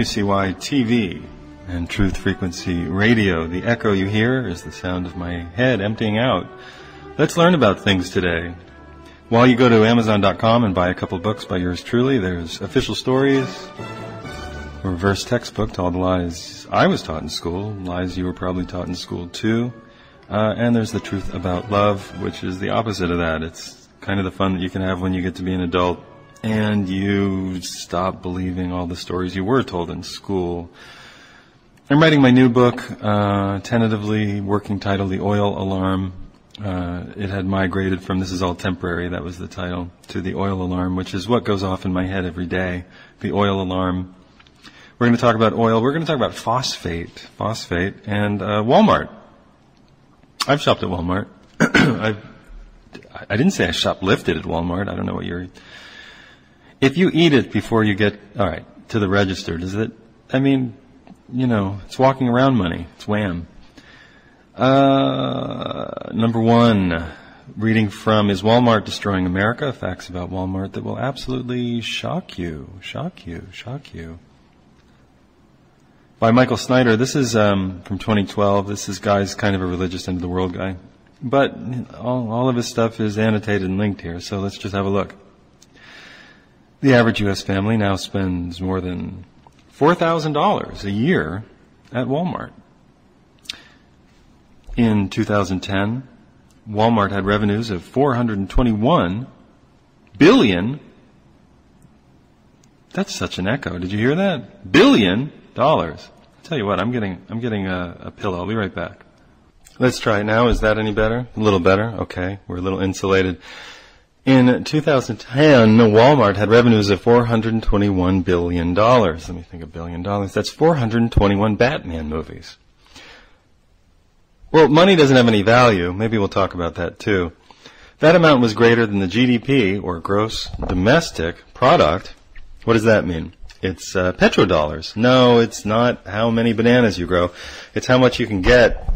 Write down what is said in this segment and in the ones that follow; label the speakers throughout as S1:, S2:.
S1: WQCY TV and Truth Frequency Radio. The echo you hear is the sound of my head emptying out. Let's learn about things today. While you go to Amazon.com and buy a couple books by yours truly, there's official stories, a reverse textbook to all the lies I was taught in school, lies you were probably taught in school too, and there's the truth about love, which is the opposite of that. It's kind of the fun that you can have when you get to be an adult and you stop believing all the stories you were told in school. I'm writing my new book, tentatively working title, The Oil Alarm. It had migrated from This Is All Temporary, that was the title, to The Oil Alarm, which is what goes off in my head every day, the oil alarm. We're going to talk about oil. We're going to talk about phosphate, and Wal Mart. I've shopped at Wal Mart. I didn't say I shoplifted at Wal Mart. I don't know what you're... If you eat it before you get, all right, to the register, does it, I mean, you know, it's walking around money. It's wham. Number one, reading from Is Wal Mart Destroying America? Facts about Wal Mart that will absolutely shock you. By Michael Snyder. This is from 2012. This guy's kind of a religious end of the world guy. But all of his stuff is annotated and linked here, so let's just have a look. The average U.S. family now spends more than $4,000 a year at Walmart. In 2010, Walmart had revenues of $421 billion. That's such an echo. Did you hear that? $1 billion. I'll tell you what, I'm getting a pillow. I'll be right back. Let's try it now. Is that any better? A little better? Okay. We're a little insulated. In 2010, Walmart had revenues of $421 billion. Let me think, $1 billion. That's 421 Batman movies. Well, money doesn't have any value. Maybe we'll talk about that too. That amount was greater than the GDP, or gross domestic product. What does that mean? It's petrodollars. No, it's not how many bananas you grow. It's how much you can get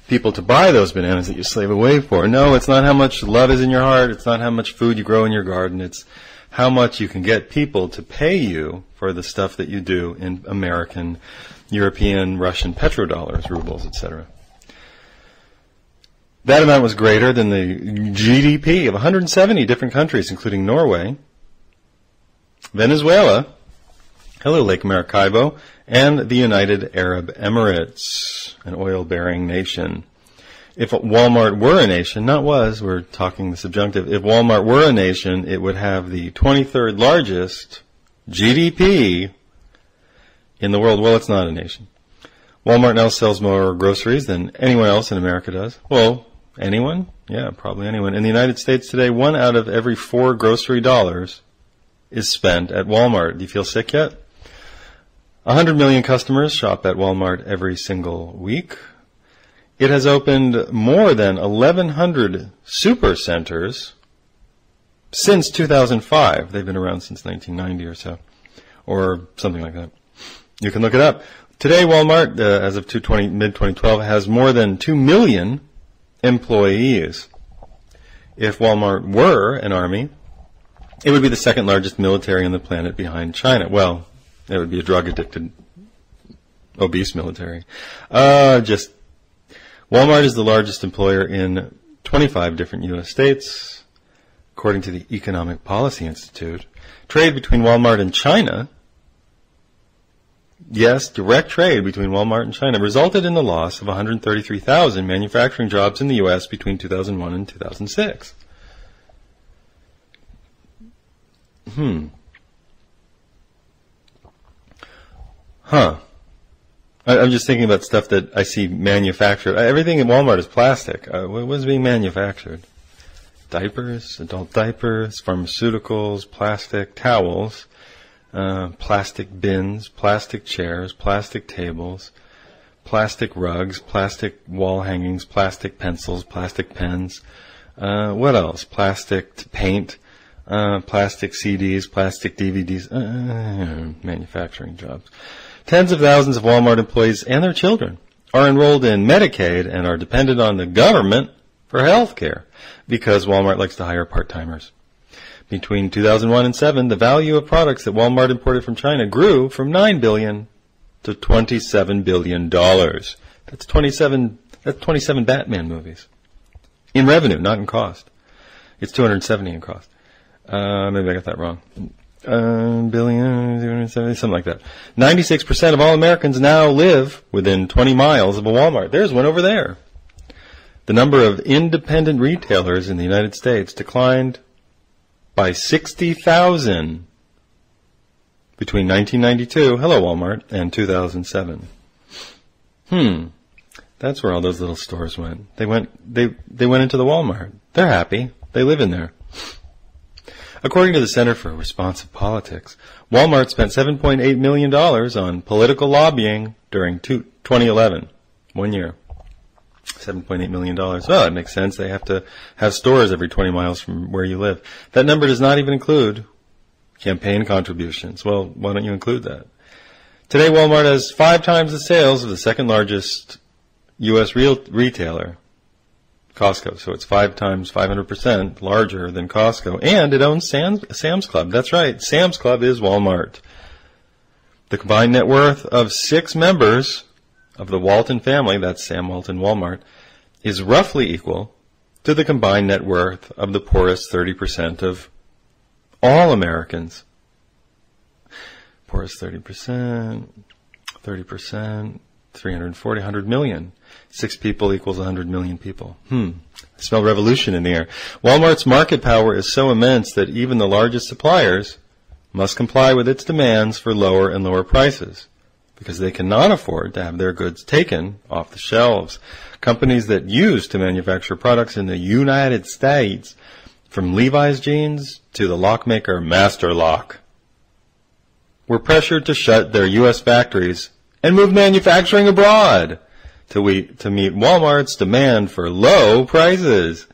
S1: people to buy those bananas that you slave away for. No, it's not how much love is in your heart. It's not how much food you grow in your garden. It's how much you can get people to pay you for the stuff that you do in American, European, Russian petrodollars, rubles, etc. That amount was greater than the GDP of 170 different countries, including Norway, Venezuela, hello Lake Maracaibo, and the United Arab Emirates, an oil-bearing nation. If Walmart were a nation, not was, we're talking the subjunctive, if Walmart were a nation, it would have the 23rd largest GDP in the world. Well, it's not a nation. Walmart now sells more groceries than anyone else in America does. Well, anyone? Yeah, probably anyone. In the United States today, 1 out of every 4 grocery dollars is spent at Walmart. Do you feel sick yet? 100 million customers shop at Walmart every single week. It has opened more than 1,100 super centers since 2005. They've been around since 1990 or so, or something like that. You can look it up. Today, Walmart, as of mid-2012, has more than 2 million employees. If Walmart were an army, it would be the second largest military on the planet behind China. Well, it would be a drug-addicted, obese military. Walmart is the largest employer in 25 different U.S. states, according to the Economic Policy Institute. Trade between Walmart and China, yes, direct trade between Walmart and China, resulted in the loss of 133,000 manufacturing jobs in the U.S. between 2001 and 2006. I'm just thinking about stuff that I see manufactured. Everything in Walmart is plastic. What is being manufactured? Diapers, adult diapers, pharmaceuticals, plastic towels, plastic bins, plastic chairs, plastic tables, plastic rugs, plastic wall hangings, plastic pencils, plastic pens. What else? Plastic paint, plastic CDs, plastic DVDs, manufacturing jobs. Tens of thousands of Walmart employees and their children are enrolled in Medicaid and are dependent on the government for health care because Walmart likes to hire part-timers. Between 2001 and 7, the value of products that Walmart imported from China grew from $9 billion to $27 billion. That's 27 Batman movies. In revenue, not in cost. It's 270 in cost. Maybe I got that wrong. Billion, 270, something like that. 96% of all Americans now live within 20 miles of a Walmart. There's one over there. The number of independent retailers in the United States declined by 60,000 between 1992, hello Walmart, and 2007. That's where all those little stores went. They went into the Walmart. They're happy. They live in there. According to the Center for Responsive Politics, Walmart spent $7.8 million on political lobbying during 2011. 1 year. $7.8 million. Well, that makes sense. They have to have stores every 20 miles from where you live. That number does not even include campaign contributions. Well, why don't you include that? Today, Walmart has 5 times the sales of the second largest U.S. retailer, Costco. So it's 5 times 500% larger than Costco. And it owns Sam's Club. That's right. Sam's Club is Walmart. The combined net worth of 6 members of the Walton family, that's Sam Walton Walmart, is roughly equal to the combined net worth of the poorest 30% of all Americans. Poorest 30%, 340, 100 million. 6 people equals 100 million people. I smell revolution in the air. Walmart's market power is so immense that even the largest suppliers must comply with its demands for lower and lower prices, because they cannot afford to have their goods taken off the shelves. Companies that used to manufacture products in the United States, from Levi's jeans to the lockmaker Master Lock, were pressured to shut their U.S. factories and move manufacturing abroad to meet Walmart's demand for low prices.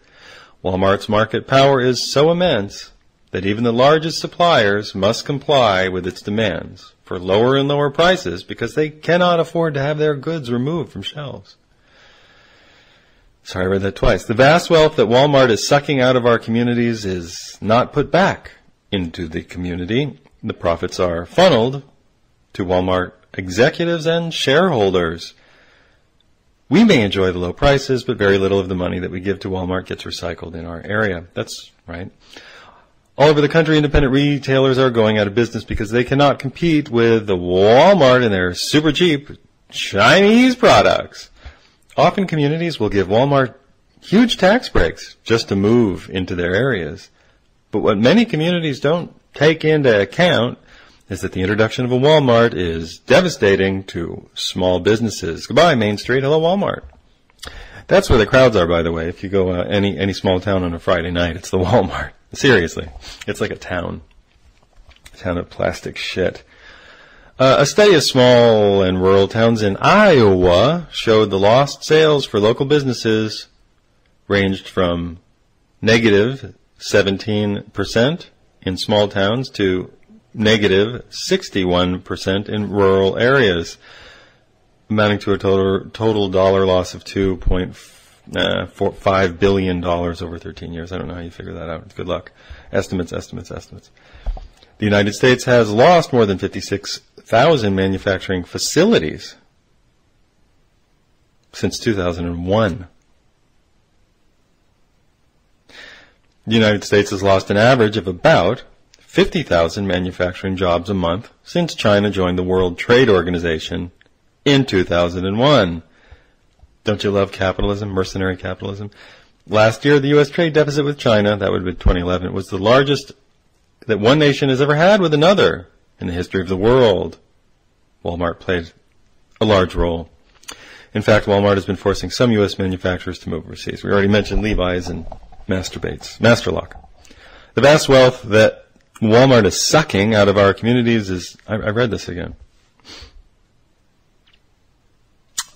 S1: Walmart's market power is so immense that even the largest suppliers must comply with its demands for lower and lower prices because they cannot afford to have their goods removed from shelves. Sorry, I read that twice. The vast wealth that Walmart is sucking out of our communities is not put back into the community. The profits are funneled to Walmart executives and shareholders. We may enjoy the low prices, but very little of the money that we give to Walmart gets recycled in our area. That's right. All over the country, independent retailers are going out of business because they cannot compete with the Walmart and their super cheap Chinese products. Often communities will give Walmart huge tax breaks just to move into their areas. But what many communities don't take into account is that the introduction of a Walmart is devastating to small businesses. Goodbye, Main Street. Hello, Walmart. That's where the crowds are, by the way. If you go any small town on a Friday night, it's the Walmart. Seriously. It's like a town of plastic shit. A study of small and rural towns in Iowa showed the lost sales for local businesses ranged from negative 17% in small towns to negative 61% in rural areas, amounting to a total dollar loss of $2.5 billion over 13 years. I don't know how you figure that out. Good luck. Estimates. The United States has lost more than 56,000 manufacturing facilities since 2001. The United States has lost an average of about 50,000 manufacturing jobs a month since China joined the World Trade Organization in 2001. Don't you love capitalism, mercenary capitalism? Last year, the U.S. trade deficit with China, that would be 2011, was the largest that one nation has ever had with another in the history of the world. Walmart played a large role. In fact, Walmart has been forcing some U.S. manufacturers to move overseas. We already mentioned Levi's and Master Lock. The vast wealth that Walmart is sucking out of our communities is, I read this again.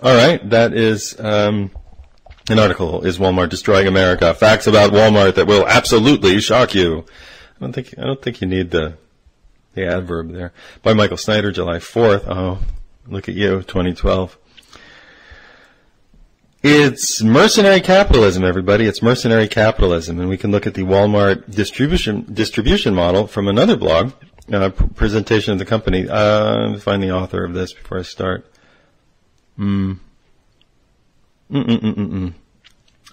S1: All right, that is an article, Is Walmart Destroying America? Facts about Walmart that will absolutely shock you. I don't think you need the adverb there. By Michael Snyder, July 4th. Oh, look at you, 2012. It's mercenary capitalism, everybody. It's mercenary capitalism. And we can look at the Walmart distribution model from another blog, presentation of the company. Let me find the author of this before I start. How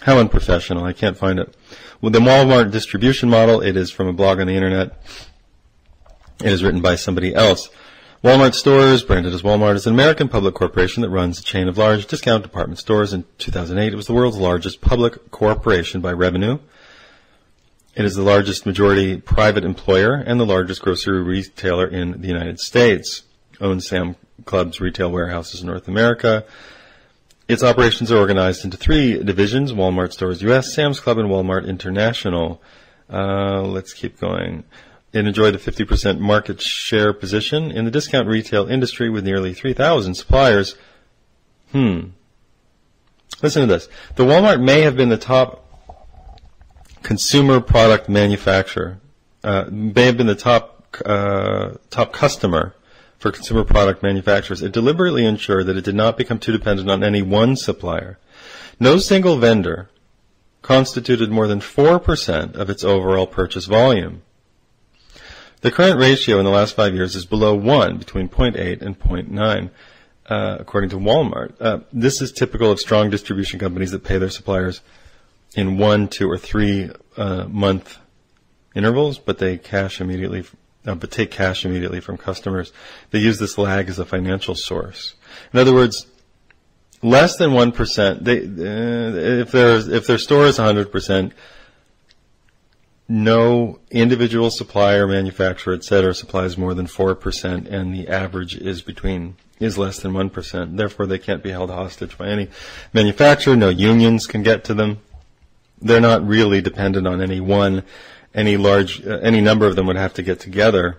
S1: unprofessional. I can't find it. Well, the Walmart distribution model, it is from a blog on the internet. It is written by somebody else. Walmart Stores, branded as Walmart, is an American public corporation that runs a chain of large discount department stores. In 2008, it was the world's largest public corporation by revenue. It is the largest majority private employer and the largest grocery retailer in the United States. Owns Sam's Club's retail warehouses in North America. Its operations are organized into 3 divisions: Walmart Stores US, Sam's Club, and Walmart International. Let's keep going. It enjoyed a 50% market share position in the discount retail industry with nearly 3,000 suppliers. Listen to this. The Walmart may have been the top consumer product manufacturer, may have been the top customer for consumer product manufacturers. It deliberately ensured that it did not become too dependent on any one supplier. No single vendor constituted more than 4% of its overall purchase volume. The current ratio in the last 5 years is below 1, between 0.8 and 0.9, according to Walmart. This is typical of strong distribution companies that pay their suppliers in 1, 2, or 3 month intervals, but they take cash immediately from customers. They use this lag as a financial source. In other words, less than 1%. If their store is 100%. No individual supplier, manufacturer, etc., supplies more than 4%, and the average is less than 1%. Therefore, they can't be held hostage by any manufacturer. No unions can get to them. They're not really dependent on any number of them would have to get together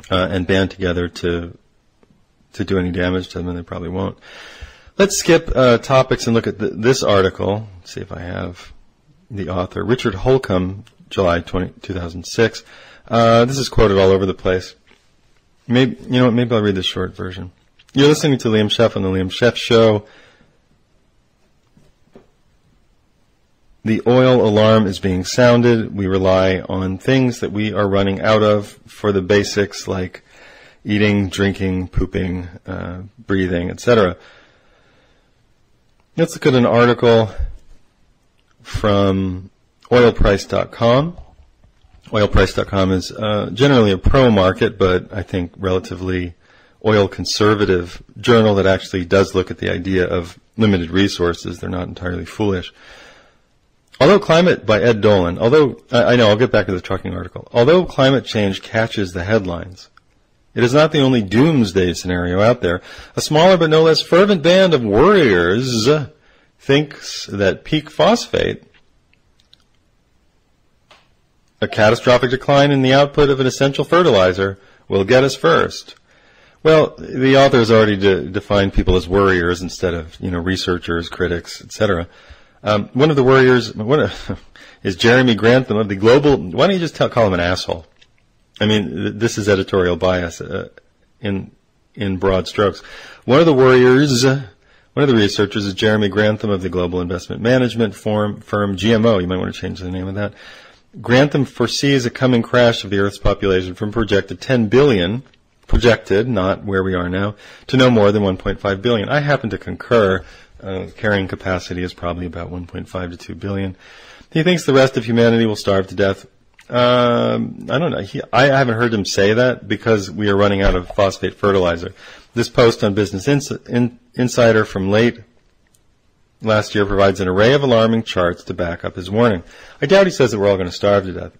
S1: and band together to do any damage to them, and they probably won't. Let's skip topics and look at this article. Let's see if I have the author, Richard Holcomb, July 2006. This is quoted all over the place. Maybe I'll read the short version. You're listening to Liam Scheff on the Liam Scheff Show. The oil alarm is being sounded. We rely on things that we are running out of for the basics like eating, drinking, pooping, breathing, etc. Let's look at an article from oilprice.com. Oilprice.com is generally a pro-market, but I think relatively oil conservative journal that actually does look at the idea of limited resources. They're not entirely foolish. Although climate, by Ed Dolan, I'll get back to the trucking article. Although climate change catches the headlines, it is not the only doomsday scenario out there. A smaller but no less fervent band of worriers thinks that peak phosphate, a catastrophic decline in the output of an essential fertilizer, will get us first. Well, the author has already defined people as worriers instead of, researchers, critics, etc. One of the worriers is Jeremy Grantham of the Global. Why don't you just call him an asshole? I mean, this is editorial bias in broad strokes. One of the researchers is Jeremy Grantham of the Global Investment Management firm GMO. You might want to change the name of that. Grantham foresees a coming crash of the Earth's population from projected 10 billion, projected, not where we are now, to no more than 1.5 billion. I happen to concur. Carrying capacity is probably about 1.5 to 2 billion. He thinks the rest of humanity will starve to death. I don't know. I haven't heard him say that because we are running out of phosphate fertilizer. This post on Business Insider from late last year provides an array of alarming charts to back up his warning. I doubt he says that we're all going to starve to death.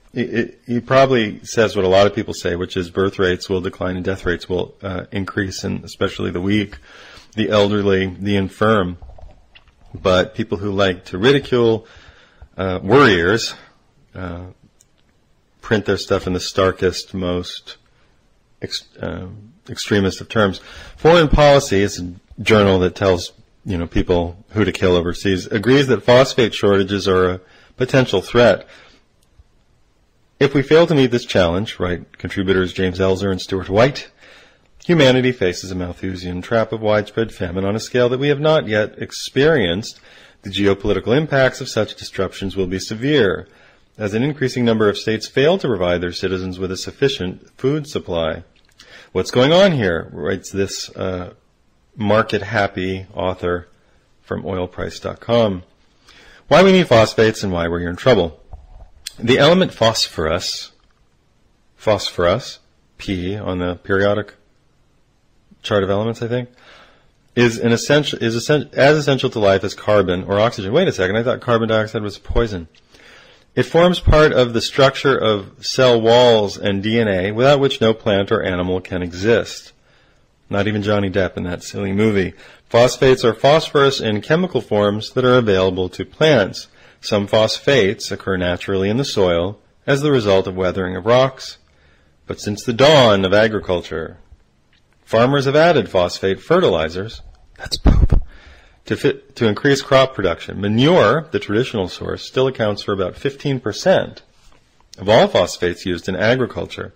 S1: He probably says what a lot of people say, which is birth rates will decline and death rates will increase, and especially the weak, the elderly, the infirm. But people who like to ridicule worriers print their stuff in the starkest, most extremist of terms. Foreign Policy is a journal that tells people who to kill overseas, agrees that phosphate shortages are a potential threat. If we fail to meet this challenge, write contributors James Elzer and Stuart White, Humanity faces a Malthusian trap of widespread famine on a scale that we have not yet experienced. The geopolitical impacts of such disruptions will be severe, as an increasing number of states fail to provide their citizens with a sufficient food supply. What's going on here, writes this market-happy author from oilprice.com. Why we need phosphates and why we're in trouble. The element phosphorus, P on the periodic chart of elements, I think, is as essential to life as carbon or oxygen. Wait a second, I thought carbon dioxide was poison. It forms part of the structure of cell walls and DNA, without which no plant or animal can exist. Not even Johnny Depp in that silly movie. Phosphates are phosphorus in chemical forms that are available to plants. Some phosphates occur naturally in the soil as the result of weathering of rocks. But since the dawn of agriculture, farmers have added phosphate fertilizers, that's poop, to increase crop production. Manure, the traditional source, still accounts for about 15% of all phosphates used in agriculture.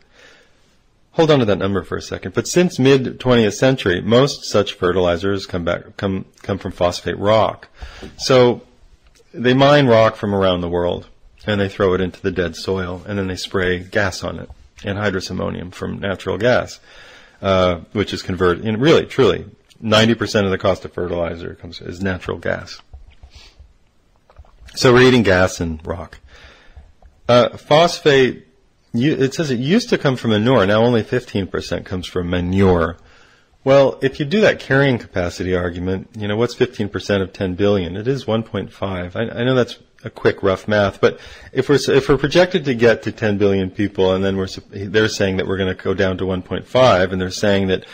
S1: Hold on to that number for a second. But since mid-20th century, most such fertilizers come from phosphate rock. So they mine rock from around the world, and they throw it into the dead soil, and then they spray gas on it, anhydrous ammonium from natural gas, which is converted, in really, truly, 90% of the cost of fertilizer is natural gas. So we're eating gas and rock. Phosphate, it says it used to come from manure. Now only 15% comes from manure. Well, if you do that carrying capacity argument, what's 15% of 10 billion? It is 1.5. I know that's a quick rough math, but if we're projected to get to 10 billion people, and then they're saying that we're going to go down to 1.5, and they're saying that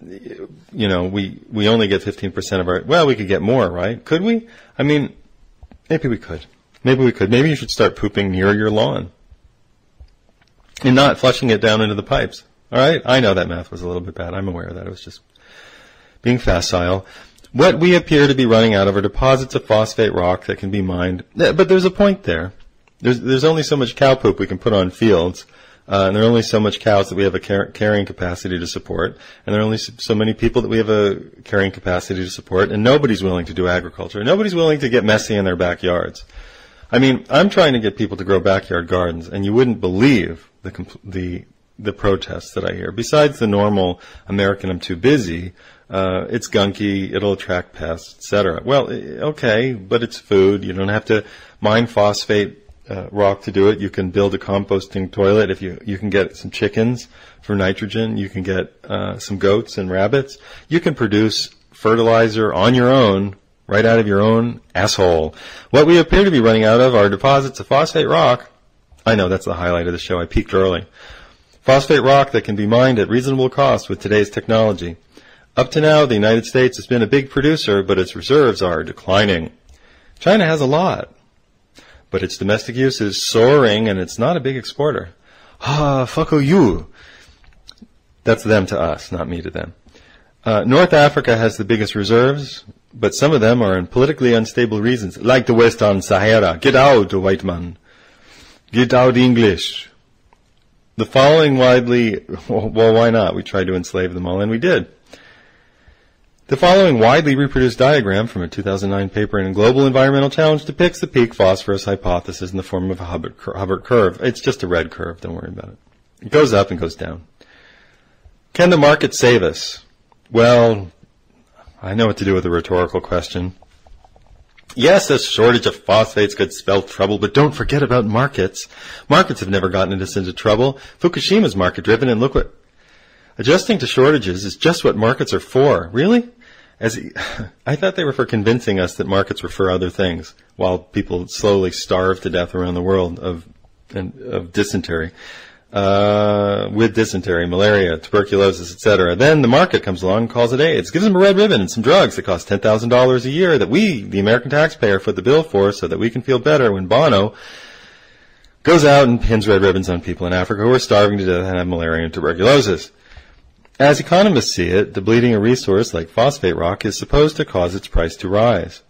S1: we only get 15% of our, well, we could get more, right? Could we? I mean, maybe we could. Maybe you should start pooping near your lawn and not flushing it down into the pipes. All right? I know that math was a little bit bad. I'm aware of that. It was just being facile. What we appear to be running out of are deposits of phosphate rock that can be mined. But there's a point there. There's only so much cow poop we can put on fields. And there are only so much cows that we have a carrying capacity to support, and there are only so many people that we have a carrying capacity to support, and nobody's willing to do agriculture. Nobody's willing to get messy in their backyards. I mean, I'm trying to get people to grow backyard gardens, and you wouldn't believe the protests that I hear. Besides the normal American, I'm too busy, it's gunky, it'll attract pests, etc. Well, okay, but it's food. You don't have to mine phosphate rock to do it. You can build a composting toilet. If you can get some chickens for nitrogen, you can get some goats and rabbits. You can produce fertilizer on your own, right out of your own asshole. What we appear to be running out of are deposits of phosphate rock. I know that's the highlight of the show. I peaked early. Phosphate rock that can be mined at reasonable cost with today's technology. Up to now, the United States has been a big producer, but its reserves are declining. China has a lot, but its domestic use is soaring, and it's not a big exporter. Fuck you. That's them to us, not me to them. North Africa has the biggest reserves, but some of them are in politically unstable regions, like the Western Sahara. Get out, white man. Get out English. The following well, why not? We tried to enslave them all, and we did. The following widely reproduced diagram from a 2009 paper in Global Environmental Challenge depicts the peak phosphorus hypothesis in the form of a Hubbard curve. It's just a red curve. Don't worry about it. It goes up and goes down. Can the market save us? Well, I know what to do with a rhetorical question. Yes, a shortage of phosphates could spell trouble, but don't forget about markets. Markets have never gotten us into trouble. Fukushima's market-driven, and look what... Adjusting to shortages is just what markets are for. Really? I thought they were for convincing us that markets were for other things, while people slowly starve to death around the world of dysentery. With dysentery, malaria, tuberculosis, etc. Then the market comes along and calls it AIDS, gives them a red ribbon and some drugs that cost $10,000 a year that we, the American taxpayer, foot the bill for so that we can feel better when Bono goes out and pins red ribbons on people in Africa who are starving to death and have malaria and tuberculosis. As economists see it, depleting a resource like phosphate rock is supposed to cause its price to rise.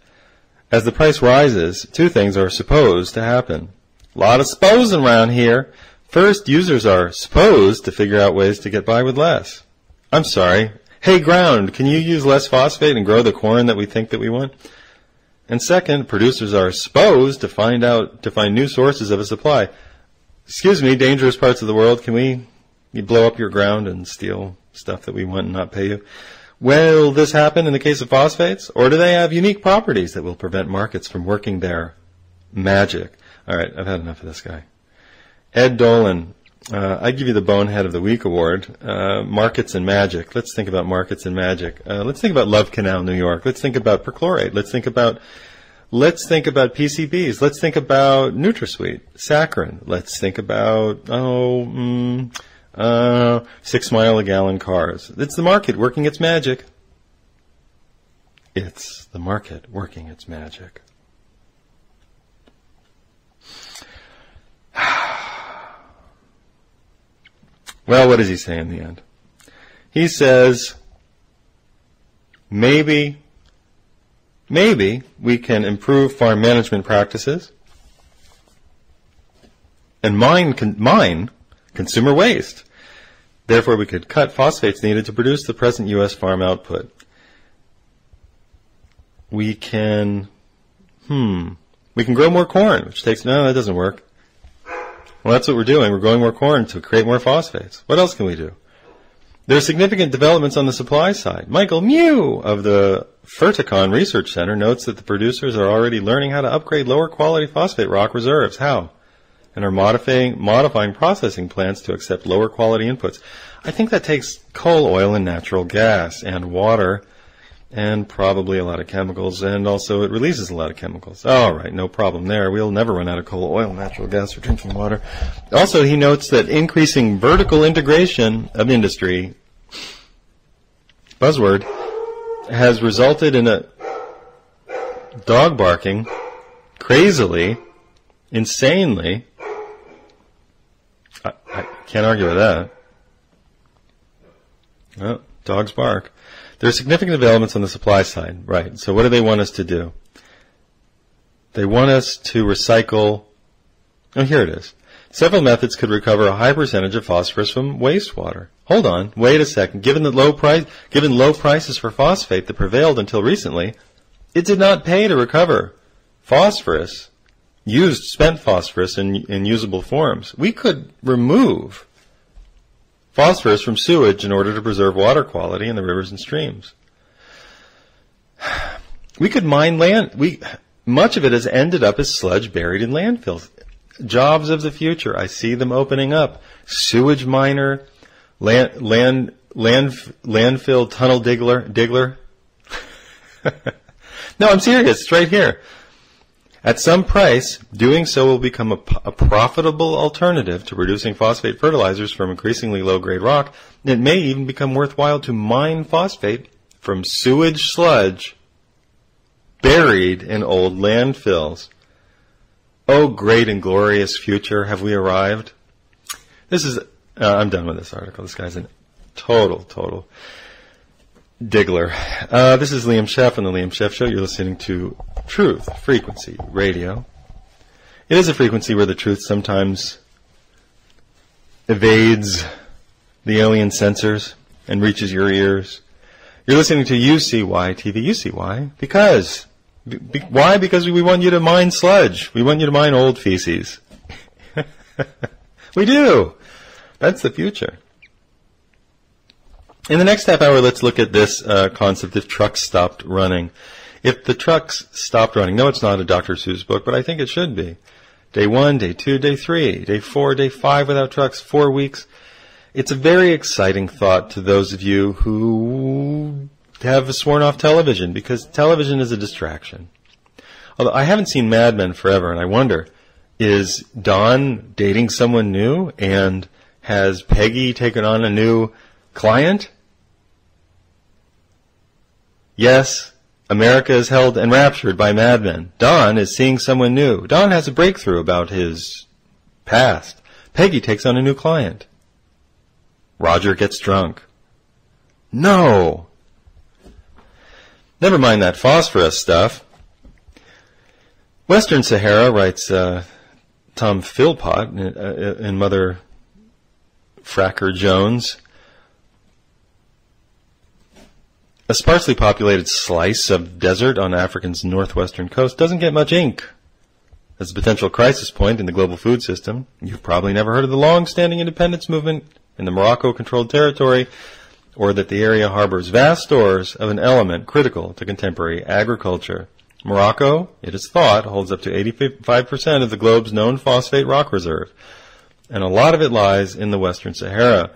S1: As the price rises, two things are supposed to happen. A lot of supposing around here. First, users are supposed to figure out ways to get by with less. I'm sorry. Hey, ground, can you use less phosphate and grow the corn that we think that we want? And second, producers are supposed to find new sources of a supply. Excuse me, dangerous parts of the world, can you blow up your ground and steal stuff that we want and not pay you? Will this happen in the case of phosphates? Or do they have unique properties that will prevent markets from working their magic? All right, I've had enough of this guy. Ed Dolan, I give you the Bonehead of the Week award. Markets and magic. Let's think about markets and magic. Let's think about Love Canal, New York. Let's think about perchlorate. Let's think about PCBs. Let's think about NutraSweet, saccharin. Let's think about 6 mile a gallon cars. It's the market working its magic. It's the market working its magic. Well, what does he say in the end? He says, maybe we can improve farm management practices and mine consumer waste. Therefore, we could cut phosphates needed to produce the present U.S. farm output. We can grow more corn, which that doesn't work. Well, that's what we're doing. We're growing more corn to create more phosphates. What else can we do? There are significant developments on the supply side. Michael Mew of the Ferticon Research Center notes that the producers are already learning how to upgrade lower quality phosphate rock reserves. How? And are modifying processing plants to accept lower quality inputs. I think that takes coal, oil, and natural gas, and water, and probably a lot of chemicals, and also it releases a lot of chemicals. All right, no problem there. We'll never run out of coal, oil, natural gas, or drinking water. Also, he notes that increasing vertical integration of industry, buzzword, has resulted in a dog barking crazily, insanely. I can't argue with that. Oh, dogs bark. There are significant developments on the supply side, right. So what do they want us to do? They want us to recycle, here it is. Several methods could recover a high percentage of phosphorus from wastewater. Hold on, wait a second. Given low prices for phosphate that prevailed until recently, it did not pay to recover phosphorus, spent phosphorus in usable forms. We could remove phosphorus from sewage in order to preserve water quality in the rivers and streams. We could mine land. Much of it has ended up as sludge buried in landfills. Jobs of the future. I see them opening up. Sewage miner, landfill tunnel diggler. No, I'm serious. It's right here. At some price, doing so will become a profitable alternative to producing phosphate fertilizers from increasingly low-grade rock. It may even become worthwhile to mine phosphate from sewage sludge buried in old landfills. Oh, great and glorious future, have we arrived? I'm done with this article. This guy's a total diggler. This is Liam Scheff on the Liam Scheff Show. You're listening to Truth Frequency Radio. It is a frequency where the truth sometimes evades the alien sensors and reaches your ears. You're listening to UCY TV. You see why? Because. Why? Because we want you to mine sludge. We want you to mine old feces. We do. That's the future. In the next half hour, let's look at this concept if trucks stopped running. If the trucks stopped running, no, it's not a Dr. Seuss book, but I think it should be. Day 1, day 2, day 3, day 4, day 5 without trucks, 4 weeks. It's a very exciting thought to those of you who have sworn off television, because television is a distraction. Although I haven't seen Mad Men forever, and I wonder, is Don dating someone new, and has Peggy taken on a new client? Yes, America is held enraptured by Mad Men. Don is seeing someone new. Don has a breakthrough about his past. Peggy takes on a new client. Roger gets drunk. No! Never mind that phosphorus stuff. Western Sahara, writes Tom Philpott in, Mother Fracker Jones, A sparsely populated slice of desert on Africa's northwestern coast doesn't get much ink. As a potential crisis point in the global food system, you've probably never heard of the long-standing independence movement in the Morocco-controlled territory, or that the area harbors vast stores of an element critical to contemporary agriculture. Morocco, it is thought, holds up to 85% of the globe's known phosphate rock reserve, and a lot of it lies in the Western Sahara.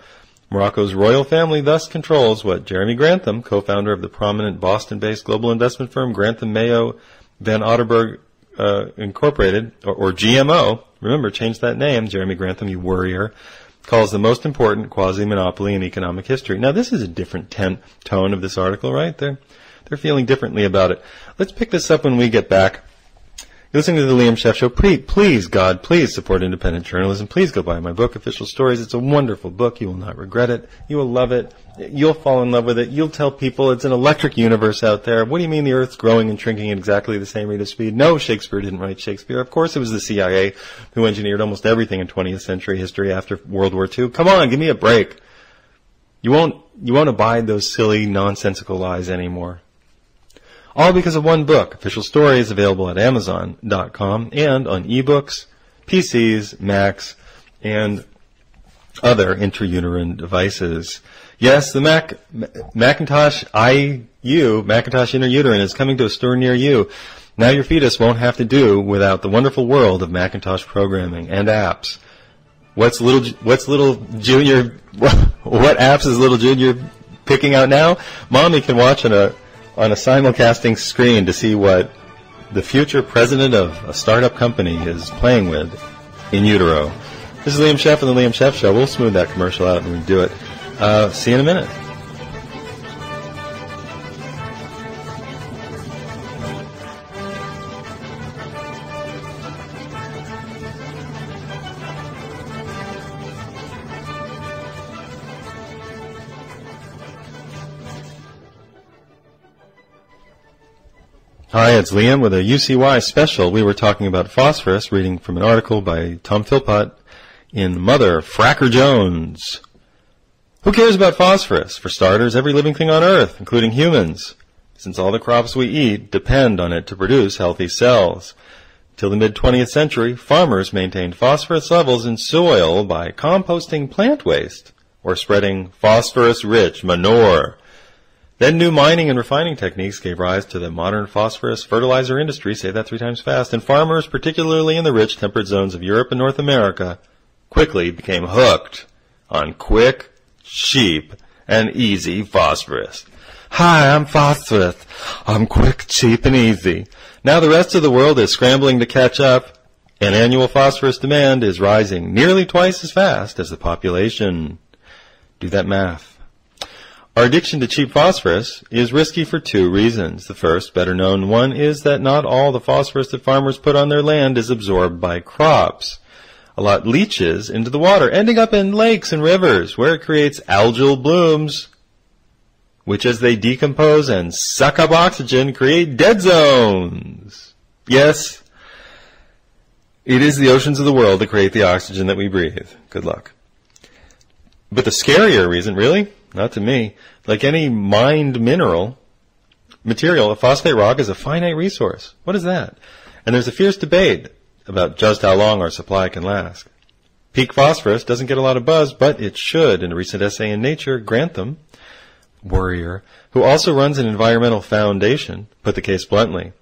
S1: Morocco's royal family thus controls what Jeremy Grantham, co-founder of the prominent Boston-based global investment firm Grantham Mayo Van Otterberg Incorporated, or GMO, remember, change that name, Jeremy Grantham, you worrier, calls the most important quasi-monopoly in economic history. Now, this is a different tone of this article, right? They're feeling differently about it. Let's pick this up when we get back. You're listening to the Liam Scheff Show. Please, God, please support independent journalism. Please go buy my book, Official Stories. It's a wonderful book. You will not regret it. You will love it. You'll fall in love with it. You'll tell people it's an electric universe out there. What do you mean the Earth's growing and shrinking at exactly the same rate of speed? No, Shakespeare didn't write Shakespeare. Of course it was the CIA who engineered almost everything in 20th century history after World War II. Come on, give me a break. You won't abide those silly, nonsensical lies anymore. All because of one book. Official Stories, available at Amazon.com and on ebooks, PCs, Macs, and other intrauterine devices. Yes, the Macintosh IU, Macintosh Intrauterine, is coming to a store near you. Now your fetus won't have to do without the wonderful world of Macintosh programming and apps. What's little Junior? What apps is little Junior picking out now? Mommy can watch on a simulcasting screen to see what the future president of a startup company is playing with in utero. This is Liam Scheff and the Liam Scheff Show. We'll smooth that commercial out when we do it. See you in a minute. Hi, it's Liam with a UCY special. We were talking about phosphorus, reading from an article by Tom Philpott in Mother Fracker Jones. Who cares about phosphorus? For starters, every living thing on Earth, including humans, since all the crops we eat depend on it to produce healthy cells. Till the mid-20th century, farmers maintained phosphorus levels in soil by composting plant waste or spreading phosphorus-rich manure. Then new mining and refining techniques gave rise to the modern phosphorus fertilizer industry, say that 3 times fast, and farmers, particularly in the rich temperate zones of Europe and North America, quickly became hooked on quick, cheap, and easy phosphorus. Hi, I'm phosphorus. I'm quick, cheap, and easy. Now the rest of the world is scrambling to catch up, and annual phosphorus demand is rising nearly twice as fast as the population. Do that math. Our addiction to cheap phosphorus is risky for 2 reasons. The first, better known one, is that not all the phosphorus that farmers put on their land is absorbed by crops. A lot leaches into the water, ending up in lakes and rivers, where it creates algal blooms, which as they decompose and suck up oxygen, create dead zones. Yes, it is the oceans of the world that create the oxygen that we breathe. Good luck. But the scarier reason, really? Not to me. Like any mined material, a phosphate rock is a finite resource. What is that? And there's a fierce debate about just how long our supply can last. Peak phosphorus doesn't get a lot of buzz, but it should. In a recent essay in Nature, Grantham, worrier, who also runs an environmental foundation, put the case bluntly.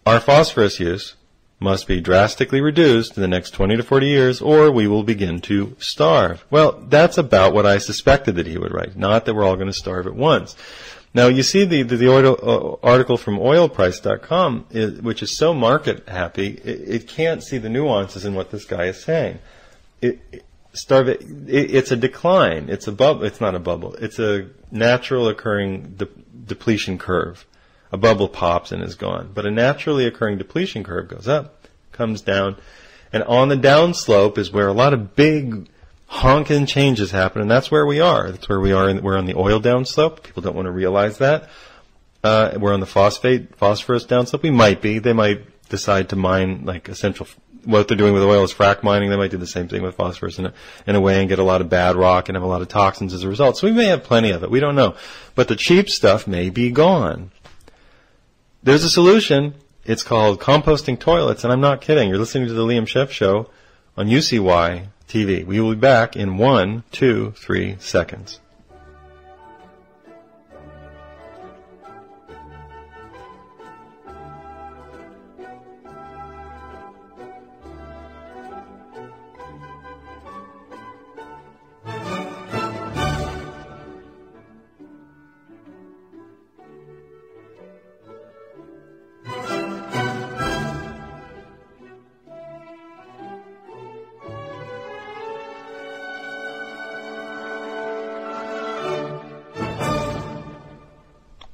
S1: Our phosphorus use must be drastically reduced in the next 20 to 40 years, or we will begin to starve. Well, that's about what I suspected that he would write, not that we're all going to starve at once. Now, you see the article from oilprice.com, which is so market-happy, it can't see the nuances in what this guy is saying. It's a decline. It's a bubble. It's not a bubble. It's a natural occurring depletion curve. A bubble pops and is gone. But a naturally occurring depletion curve goes up, comes down, and on the downslope is where a lot of big honking changes happen, and that's where we are. That's where we are. We're on the oil downslope. People don't want to realize that. We're on the phosphorus downslope. We might be. They might decide to mine like essential what they're doing with oil is frack mining. They might do the same thing with phosphorus in a way and get a lot of bad rock and have a lot of toxins as a result. So we may have plenty of it. We don't know. But the cheap stuff may be gone. There's a solution. It's called composting toilets, and I'm not kidding. You're listening to the Liam Scheff Show on UCY TV. We will be back in 1, 2, 3 seconds.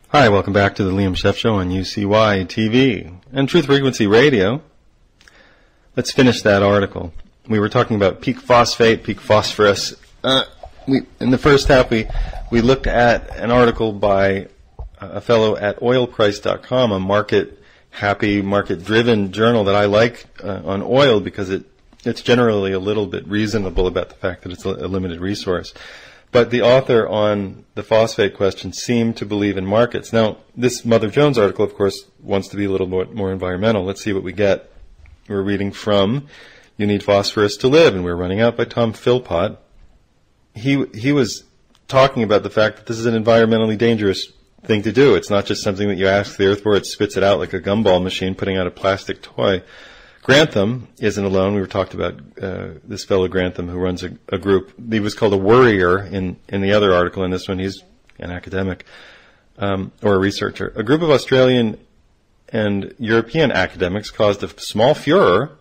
S1: Hi, welcome back to the Liam Scheff Show on UCY TV and Truth Frequency Radio. Let's finish that article. We were talking about peak phosphate, peak phosphorus. In the first half, we looked at an article by a fellow at oilprice.com, a market-happy, market-driven journal that I like on oil because it's generally a little bit reasonable about the fact that it's a limited resource. But the author on the phosphate question seemed to believe in markets. Now, this Mother Jones article, of course, wants to be a little more environmental. Let's see what we get. We're reading from You Need Phosphorus to Live, and we're running out by Tom Philpott. He was talking about the fact that this is an environmentally dangerous thing to do. It's not just something that you ask the earth for. It spits it out like a gumball machine putting out a plastic toy. Grantham isn't alone. We were talked about this fellow Grantham who runs a group. He was called a worrier in the other article. In this one, he's an academic or a researcher. A group of Australian and European academics caused a small furor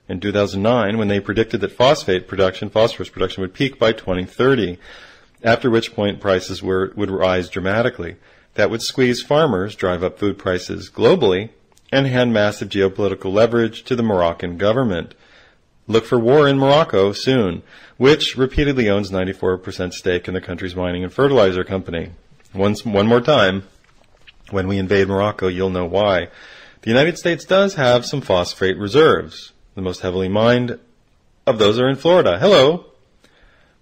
S1: in 2009 when they predicted that phosphorus production would peak by 2030, after which point prices would rise dramatically. That would squeeze farmers, drive up food prices globally, and hand massive geopolitical leverage to the Moroccan government. Look for war in Morocco soon, which repeatedly owns 94% stake in the country's mining and fertilizer company. One more time, when we invade Morocco, you'll know why. The United States does have some phosphate reserves. The most heavily mined of those are in Florida. Hello!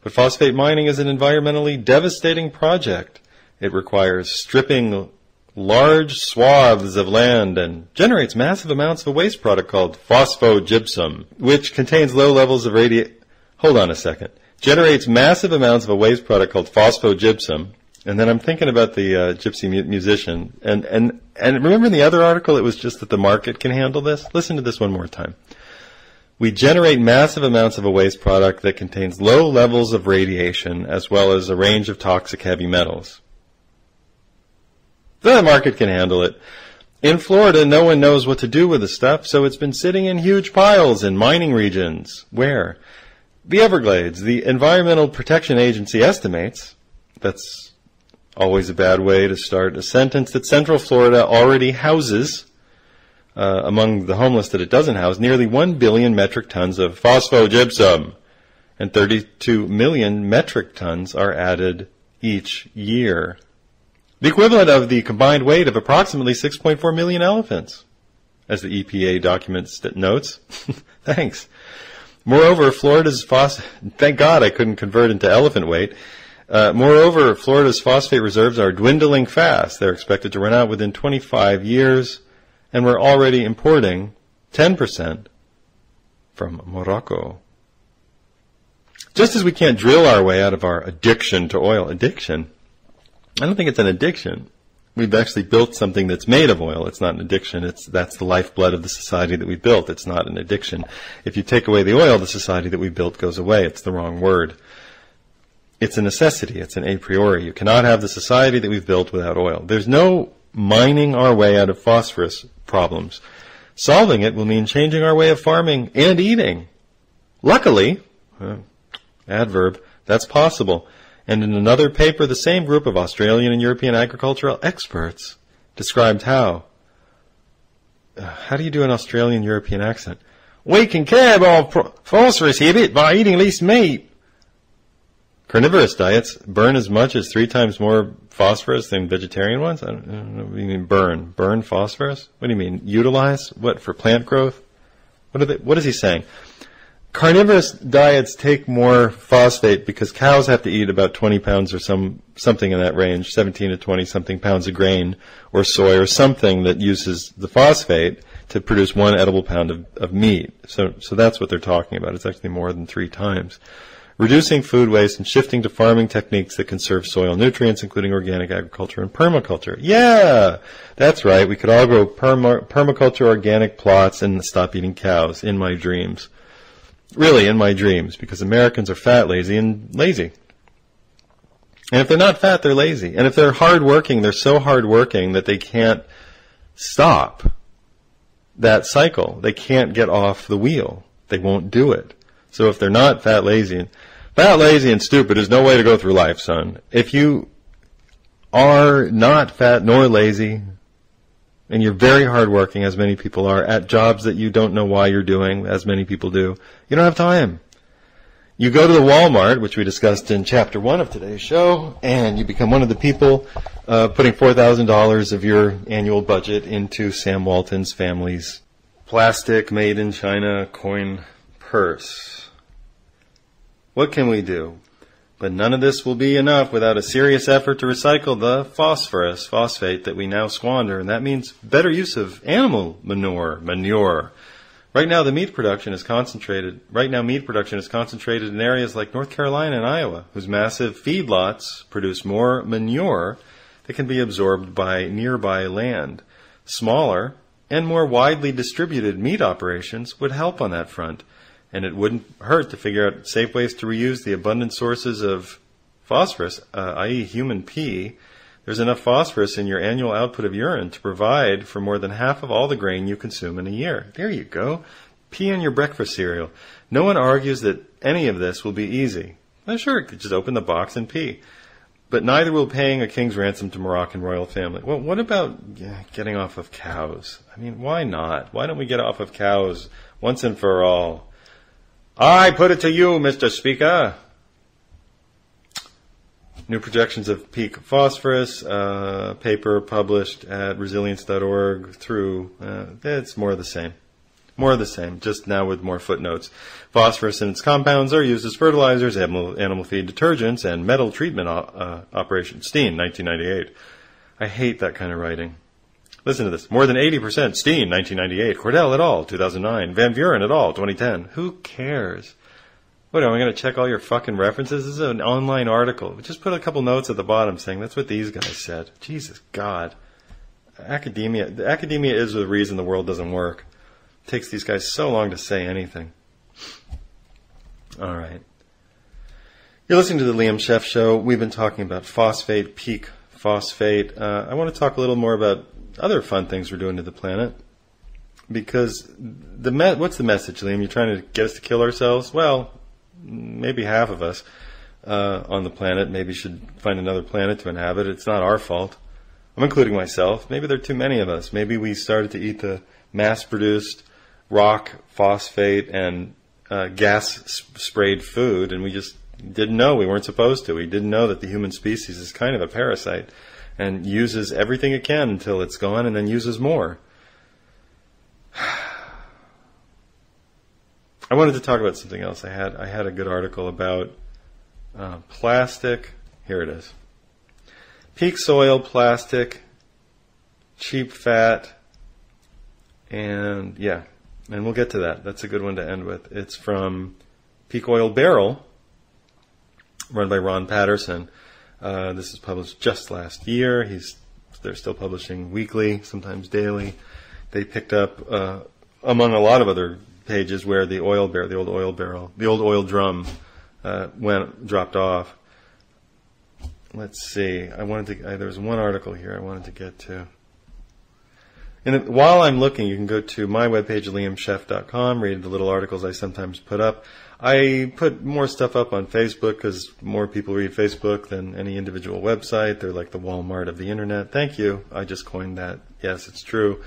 S1: But phosphate mining is an environmentally devastating project. It requires stripping large swaths of land and generates massive amounts of a waste product called phosphogypsum, which contains low levels of Hold on a second. Generates massive amounts of a waste product called phosphogypsum. And then I'm thinking about the gypsy musician. And remember in the other article, it was just that the market can handle this? Listen to this one more time. We generate massive amounts of a waste product that contains low levels of radiation as well as a range of toxic heavy metals. The market can handle it. In Florida, no one knows what to do with the stuff, so it's been sitting in huge piles in mining regions. Where? The Everglades. The Environmental Protection Agency estimates, that's always a bad way to start a sentence, that Central Florida already houses, among the homeless that it doesn't house, nearly 1 billion metric tons of phosphogypsum, and 32 million metric tons are added each year. The equivalent of the combined weight of approximately 6.4 million elephants, as the EPA document notes. Thanks. Moreover, thank God I couldn't convert into elephant weight. Moreover, Florida's phosphate reserves are dwindling fast. They're expected to run out within 25 years, and we're already importing 10% from Morocco. Just as we can't drill our way out of our addiction to oil. Addiction? I don't think it's an addiction. We've actually built something that's made of oil. It's not an addiction. That's the lifeblood of the society that we built. It's not an addiction. If you take away the oil, the society that we built goes away. It's the wrong word. It's a necessity. It's an a priori. You cannot have the society that we've built without oil. There's no mining our way out of phosphorus problems. Solving it will mean changing our way of farming and eating. Luckily, adverb, that's possible. And in another paper, the same group of Australian and European agricultural experts described how. How do you do an Australian-European accent? We can curb our phosphorus habit by eating less meat. Carnivorous diets burn as much as 3 times more phosphorus than vegetarian ones? I don't know what do you mean burn. Burn phosphorus? What do you mean? Utilize? What, for plant growth? What is he saying? Carnivorous diets take more phosphate because cows have to eat about 20 pounds or something in that range, 17 to 20 something pounds of grain or soy or something that uses the phosphate to produce 1 edible pound of meat. So that's what they're talking about. It's actually more than 3 times. Reducing food waste and shifting to farming techniques that conserve soil nutrients, including organic agriculture and permaculture. Yeah, that's right. We could all grow permaculture organic plots and stop eating cows in my dreams. Really, in my dreams, because Americans are fat, lazy, and lazy. And if they're not fat, they're lazy. And if they're hardworking, they're so hardworking that they can't stop that cycle. They can't get off the wheel. They won't do it. So if they're not fat, lazy, and stupid is no way to go through life, son. If you are not fat nor lazy, and you're very hardworking, as many people are, at jobs that you don't know why you're doing, as many people do, you don't have time. You go to the Wal Mart, which we discussed in Chapter 1 of today's show, and you become one of the people putting $4,000 of your annual budget into Sam Walton's family's plastic, made-in-China coin purse. What can we do? But none of this will be enough without a serious effort to recycle the phosphate that we now squander, and that means better use of animal manure. Right now meat production is concentrated in areas like North Carolina and Iowa, whose massive feedlots produce more manure that can be absorbed by nearby land. Smaller and more widely distributed meat operations would help on that front. And it wouldn't hurt to figure out safe ways to reuse the abundant sources of phosphorus, i.e. human pee. There's enough phosphorus in your annual output of urine to provide for more than half of all the grain you consume in a year. There you go. Pee in your breakfast cereal. No one argues that any of this will be easy. Well, sure, you could just open the box and pee. But neither will paying a king's ransom to Moroccan royal family. Well, what about getting off of cows? I mean, why not? Why don't we get off of cows once and for all? I put it to you, Mr. Speaker. New projections of peak phosphorus, paper published at resilience.org through, it's more of the same. More of the same, just now with more footnotes. Phosphorus and its compounds are used as fertilizers, animal feed detergents, and metal treatment operations. Steen, 1998. I hate that kind of writing. Listen to this. More than 80%. Steen, 1998. Cordell et al., 2009. Van Buren et al., 2010. Who cares? What, am I going to check all your fucking references? This is an online article. Just put a couple notes at the bottom saying that's what these guys said. Jesus God. Academia is the reason the world doesn't work. It takes these guys so long to say anything. All right. You're listening to the Liam Scheff Show. We've been talking about phosphate, peak phosphate. I want to talk a little more about other fun things we're doing to the planet. Because what's the message, Liam? You're trying to get us to kill ourselves? Well, maybe half of us on the planet maybe should find another planet to inhabit. It's not our fault. I'm including myself. Maybe there are too many of us. Maybe we started to eat the mass-produced rock, phosphate, and gas-sprayed food, and we just didn't know we weren't supposed to. We didn't know that the human species is kind of a parasite and uses everything it can until it's gone and then uses more. I wanted to talk about something else. I had a good article about plastic. Here it is. Peak soil, plastic, cheap fat, and we'll get to that. That's a good one to end with. It's from Peak Oil Barrel, run by Ron Patterson. This is published just last year. They're still publishing weekly, sometimes daily. They picked up, among a lot of other pages, where the old oil drum dropped off. Let's see. There was one article here I wanted to get to. And while I'm looking, you can go to my webpage, liamscheff.com, read the little articles I sometimes put up. I put more stuff up on Facebook because more people read Facebook than any individual website. They're like the Wal Mart of the internet. Thank you. I just coined that. Yes, it's true.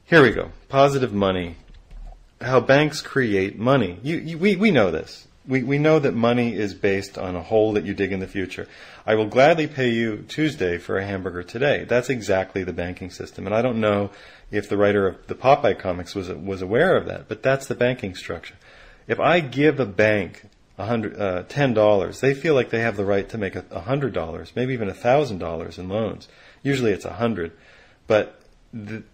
S1: Here we go. Positive money. How banks create money. We know this. We know that money is based on a hole that you dig in the future. I will gladly pay you Tuesday for a hamburger today. That's exactly the banking system. And I don't know if the writer of the Popeye comics was aware of that, but that's the banking structure. If I give a bank $10, they feel like they have the right to make $100, maybe even $1,000 in loans. Usually it's $100, but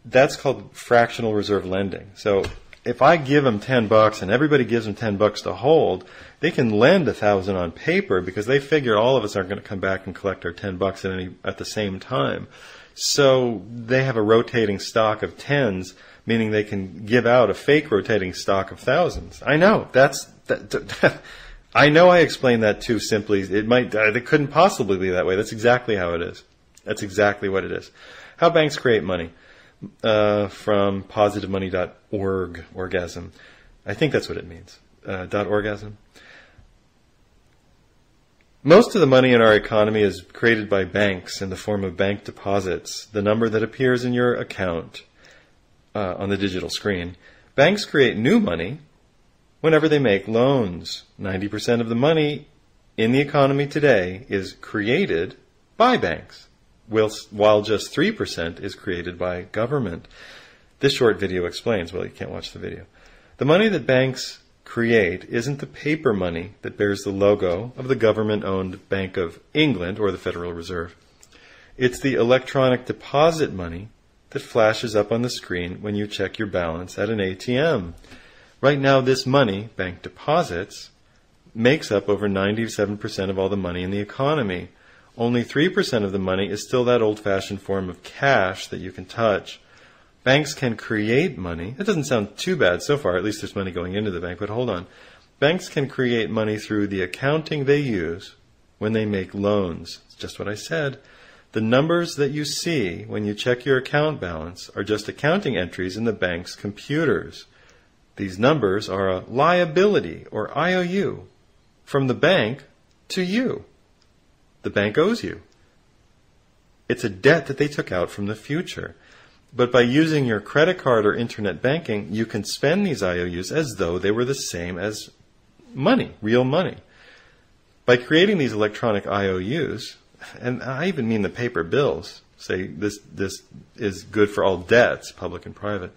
S1: that's called fractional reserve lending. So if I give them $10 and everybody gives them $10 to hold, they can lend $1,000 on paper because they figure all of us aren't going to come back and collect our $10 at the same time. So they have a rotating stock of tens, meaning they can give out a fake rotating stock of thousands. I know I know I explained that too simply. It couldn't possibly be that way. That's exactly how it is. That's exactly what it is. How banks create money. From positivemoney.org, orgasm. I think that's what it means. .orgasm. Most of the money in our economy is created by banks in the form of bank deposits, the number that appears in your account on the digital screen. Banks create new money whenever they make loans. 90% of the money in the economy today is created by banks, while just 3% is created by government. This short video explains. Well, you can't watch the video. The money that banks create isn't the paper money that bears the logo of the government-owned Bank of England or the Federal Reserve. It's the electronic deposit money that flashes up on the screen when you check your balance at an ATM. Right now, this money, bank deposits, makes up over 97% of all the money in the economy. Only 3% of the money is still that old-fashioned form of cash that you can touch. Banks can create money. It doesn't sound too bad so far. At least there's money going into the bank. But hold on. Banks can create money through the accounting they use when they make loans. It's just what I said. The numbers that you see when you check your account balance are just accounting entries in the bank's computers. These numbers are a liability, or IOU, from the bank to you. The bank owes you. It's a debt that they took out from the future. But by using your credit card or internet banking, you can spend these IOUs as though they were the same as money, real money. By creating these electronic IOUs, and I even mean the paper bills, say this is good for all debts, public and private,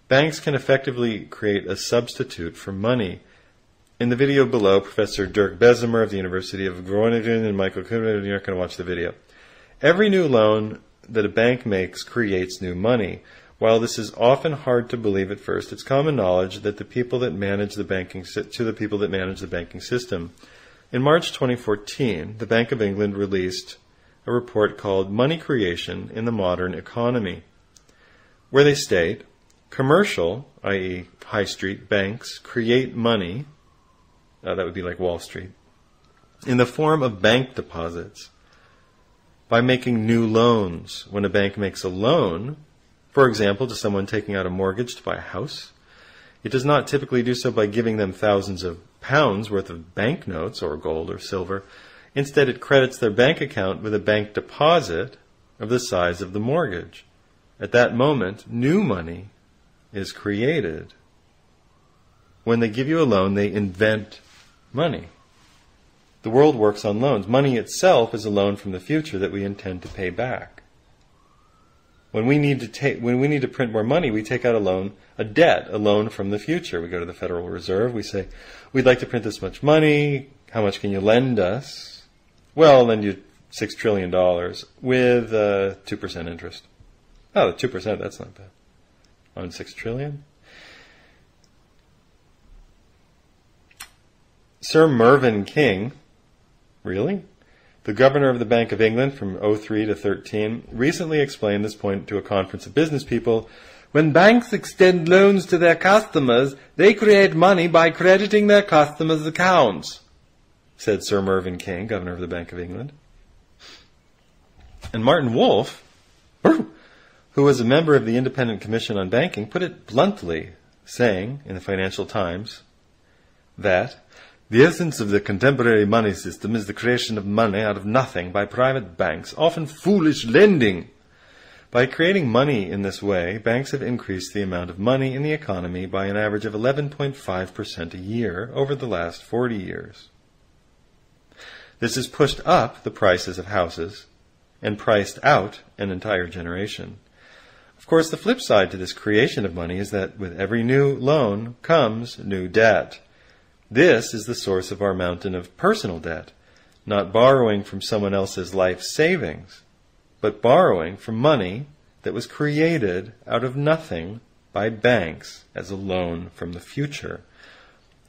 S1: banks can effectively create a substitute for money. In the video below, Professor Dirk Bessemer of the University of Groningen and Michael Kuhn, you're not going to watch the video. Every new loan that a bank makes creates new money. While this is often hard to believe at first, it's common knowledge that the people that manage the banking system. In March 2014, the Bank of England released a report called Money Creation in the Modern Economy, where they state, commercial, i.e. high street banks, create money, that would be like Wall Street, in the form of bank deposits by making new loans. When a bank makes a loan, for example, to someone taking out a mortgage to buy a house, it does not typically do so by giving them thousands of pounds worth of banknotes or gold or silver. Instead, it credits their bank account with a bank deposit of the size of the mortgage. At that moment, new money is created. When they give you a loan, they invent money. The world works on loans. Money itself is a loan from the future that we intend to pay back. When we need to print more money, we take out a loan from the future. We go to the Federal Reserve. We say, we'd like to print this much money. How much can you lend us? Well, I'll lend you $6 trillion with 2% interest. Oh, 2%, that's not bad. On $6 trillion? Sir Mervyn King, really? The governor of the Bank of England from 03 to 13, recently explained this point to a conference of business people. When banks extend loans to their customers, they create money by crediting their customers' accounts, said Sir Mervyn King, governor of the Bank of England. And Martin Wolf, who was a member of the Independent Commission on Banking, put it bluntly, saying in the Financial Times that the essence of the contemporary money system is the creation of money out of nothing by private banks, often foolish lending. By creating money in this way, banks have increased the amount of money in the economy by an average of 11.5% a year over the last 40 years. This has pushed up the prices of houses and priced out an entire generation. Of course, the flip side to this creation of money is that with every new loan comes new debt. This is the source of our mountain of personal debt, not borrowing from someone else's life savings, but borrowing from money that was created out of nothing by banks as a loan from the future.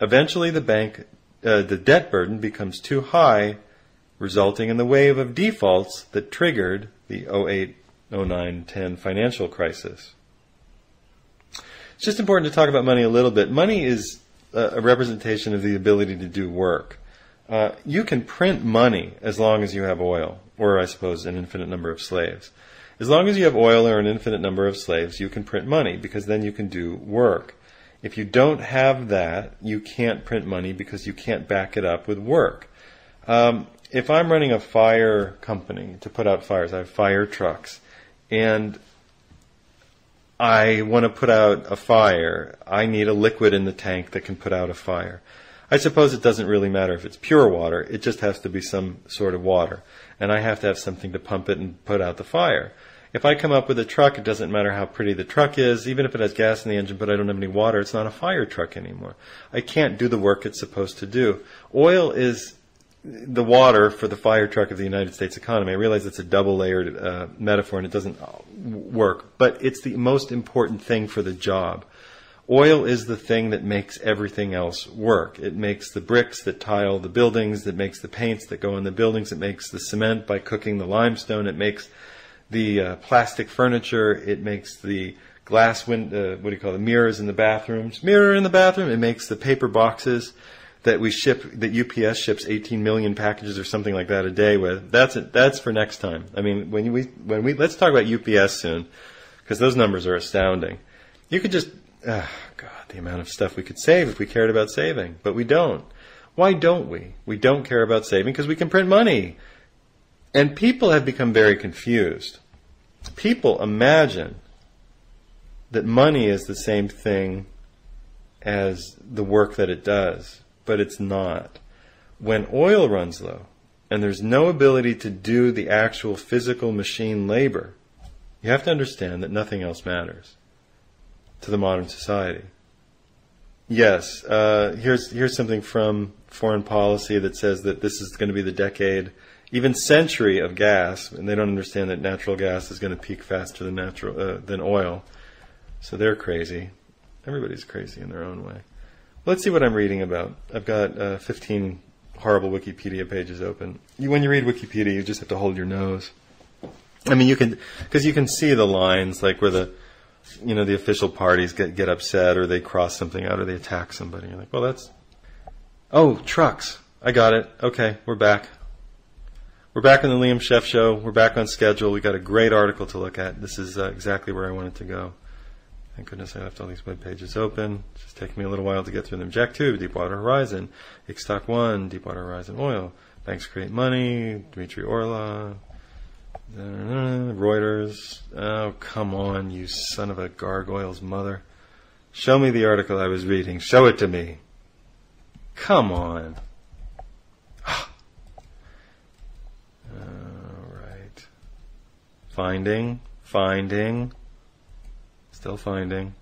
S1: Eventually, the debt burden becomes too high, resulting in the wave of defaults that triggered the 08, 09, 10 financial crisis. It's just important to talk about money a little bit. Money is a representation of the ability to do work. You can print money as long as you have oil, or I suppose an infinite number of slaves. As long as you have oil or an infinite number of slaves, you can print money, because then you can do work. If you don't have that, you can't print money because you can't back it up with work. If I'm running a fire company to put out fires, I have fire trucks, and I want to put out a fire, I need a liquid in the tank that can put out a fire. I suppose it doesn't really matter if it's pure water, it just has to be some sort of water. And I have to have something to pump it and put out the fire. If I come up with a truck, it doesn't matter how pretty the truck is, even if it has gas in the engine but I don't have any water, it's not a fire truck anymore. I can't do the work it's supposed to do. Oil is the water for the fire truck of the United States economy. I realize it's a double-layered metaphor and it doesn't work, but it's the most important thing for the job. Oil is the thing that makes everything else work. It makes the bricks that tile the buildings, it makes the paints that go in the buildings, it makes the cement by cooking the limestone, it makes the plastic furniture, it makes the glass the mirrors in the bathrooms. Mirror in the bathroom, it makes the paper boxes that we ship, that UPS ships 18 million packages or something like that a day with. That's for next time. I mean, when we let's talk about UPS soon, because those numbers are astounding. You could just, God, the amount of stuff we could save if we cared about saving, but we don't. Why don't we? We don't care about saving because we can print money. And people have become very confused. People imagine that money is the same thing as the work that it does, but it's not. When oil runs low and there's no ability to do the actual physical machine labor, you have to understand that nothing else matters to the modern society. Yes, here's something from Foreign Policy that says that this is going to be the decade, even century of gas, and they don't understand that natural gas is going to peak faster than oil. So they're crazy. Everybody's crazy in their own way. Let's see what I'm reading about. I've got 15 horrible Wikipedia pages open. When you read Wikipedia, you just have to hold your nose. I mean, because you can see the lines, like where the official parties get upset, or they cross something out, or they attack somebody. You're like, well, oh, trucks. I got it. Okay, we're back. We're back on the Liam Scheff Show. We're back on schedule. We got a great article to look at. This is exactly where I wanted to go. Thank goodness I left all these web pages open. It's just taking me a little while to get through them. Jack 2, Deepwater Horizon. Ixtoc 1, Deepwater Horizon Oil. Banks Create Money. Dmitry Orlov. Reuters. Oh, come on, you son of a gargoyle's mother. Show me the article I was reading. Show it to me. Come on. Alright. Finding. Still finding.